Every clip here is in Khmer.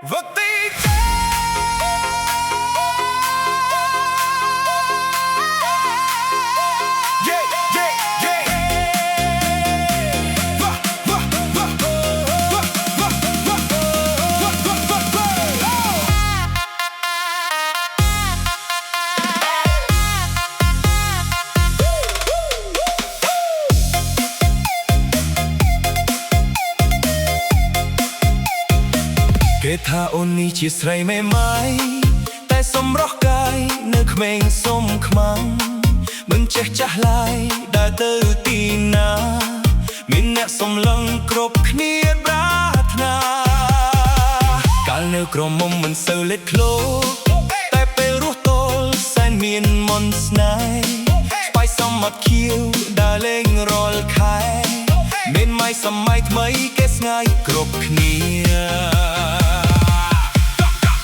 Vật tiគេថាអូននេះជាស្រីមេម៉ាយតែសម្រស់កាយនៅក្មេងសុំខ្មាំងមិនចេះចាស់ឡាយដើរទៅទីណាមានអ្នកសំឡឹងគ្រប់គ្នាប្រាថ្នាកាលនៅក្រមុំមិនសូវលេចធ្លោតែពេលរស់ទល់សែនមានមន្តស្នេហ៍ស្បែកសមត់ខៀវដើរលេងរាល់ខែមានម៉ៃសម័យថ្មីគេស្ងាយគ្រប់គ្នា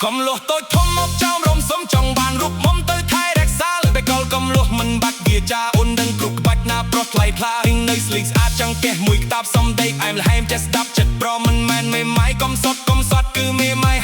កំលោះតូចធំមកចោមរំសំចង់បានរូបមុំទៅថែរក្សាលើបេកលកំលោះមិនបាច់វាចាអូននឹងគ្រប់ក្បាច់ណាប្រុសថ្លៃថ្លារីងនៅស្លីកស្អាតចង់កេះមួយក្តាប់សំដីផ្អែមល្ហែមចេះស្ដាប់ចិត្តប្រមិនមែនមេម៉ាយកំសត់គឺមេម៉ាយ